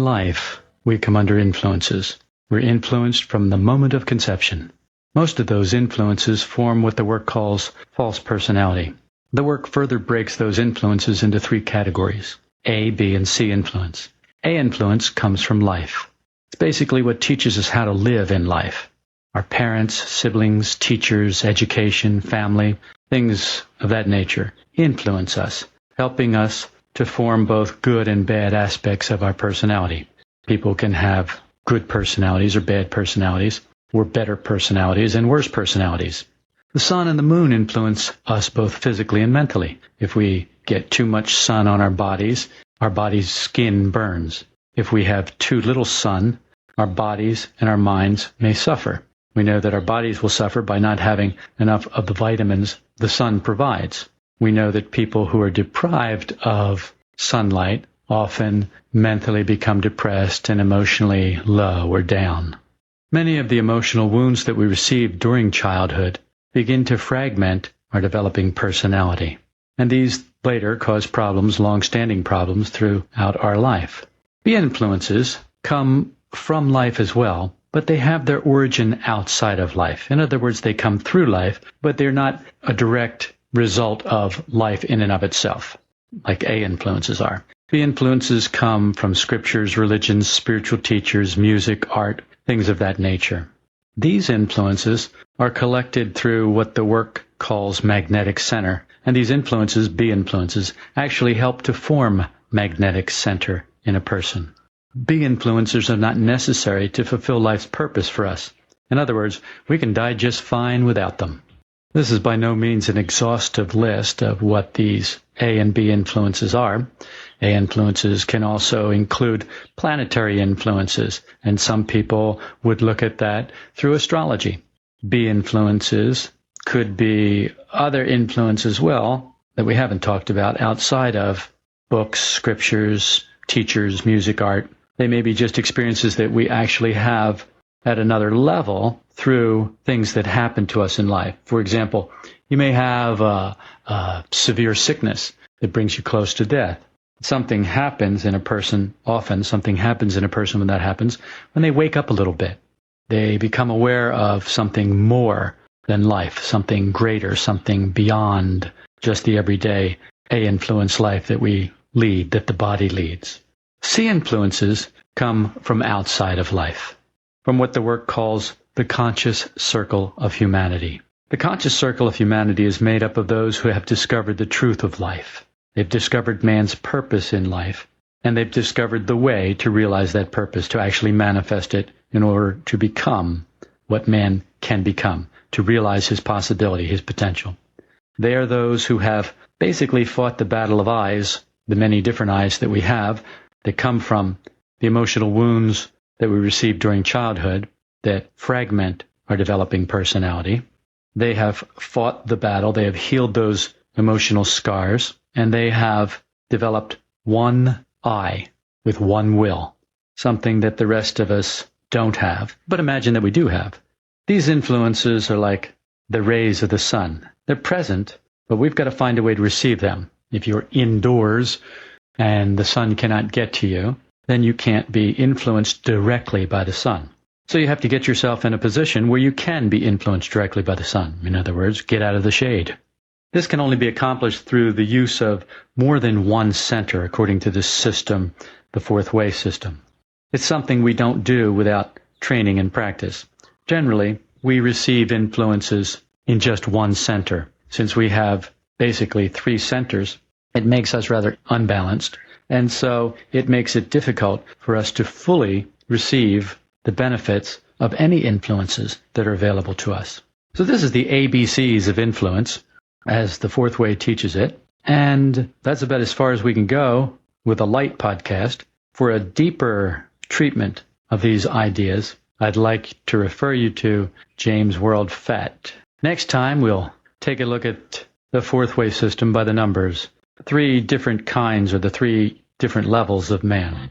life, we come under influences. We're influenced from the moment of conception. Most of those influences form what the work calls false personality. The work further breaks those influences into three categories: A, B, and C influence. A influence comes from life. It's basically what teaches us how to live in life. Our parents, siblings, teachers, education, family, things of that nature influence us, helping us to form both good and bad aspects of our personality. People can have good personalities or bad personalities, or better personalities and worse personalities. The sun and the moon influence us both physically and mentally. If we get too much sun on our body's skin burns. If we have too little sun, our bodies and our minds may suffer. We know that our bodies will suffer by not having enough of the vitamins the sun provides. We know that people who are deprived of sunlight often mentally become depressed and emotionally low or down. Many of the emotional wounds that we receive during childhood begin to fragment our developing personality, and these later cause problems, long-standing problems, throughout our life. The influences come from life as well, but they have their origin outside of life. In other words, they come through life, but they're not a direct result of life in and of itself, like A influences are. The influences come from scriptures, religions, spiritual teachers, music, art, things of that nature. These influences are collected through what the work calls magnetic center, and these influences, B influences, actually help to form magnetic center in a person. B influences are not necessary to fulfill life's purpose for us. In other words, we can die just fine without them. This is by no means an exhaustive list of what these A and B influences are. A influences can also include planetary influences, and some people would look at that through astrology. B influences could be other influences as well that we haven't talked about outside of books, scriptures, teachers, music, art. They may be just experiences that we actually have at another level through things that happen to us in life. For example, you may have a severe sickness that brings you close to death. Something happens in a person, often something happens in a person when that happens, when they wake up a little bit. They become aware of something more than life, something greater, something beyond just the everyday A-influence life that we lead, that the body leads. C influences come from outside of life, from what the work calls the conscious circle of humanity. The conscious circle of humanity is made up of those who have discovered the truth of life. They've discovered man's purpose in life, and they've discovered the way to realize that purpose, to actually manifest it in order to become what man can become, to realize his possibility, his potential. They are those who have basically fought the battle of eyes, the many different eyes that we have, that come from the emotional wounds that we receive during childhood that fragment our developing personality. They have fought the battle, they have healed those emotional scars, and they have developed one I with one will, something that the rest of us don't have, but imagine that we do have. These influences are like the rays of the sun. They're present, but we've got to find a way to receive them. If you're indoors and the sun cannot get to you, then you can't be influenced directly by the sun. So you have to get yourself in a position where you can be influenced directly by the sun. In other words, get out of the shade. This can only be accomplished through the use of more than one center, according to this system, the fourth way system. It's something we don't do without training and practice. Generally, we receive influences in just one center. Since we have basically three centers, it makes us rather unbalanced, and so it makes it difficult for us to fully receive the benefits of any influences that are available to us. So this is the ABCs of influence, as the fourth way teaches it, and that's about as far as we can go with a light podcast. For a deeper treatment of these ideas, I'd like to refer you to James' World Fat. Next time, we'll take a look at the fourth way system by the numbers, three different kinds or the three different levels of man.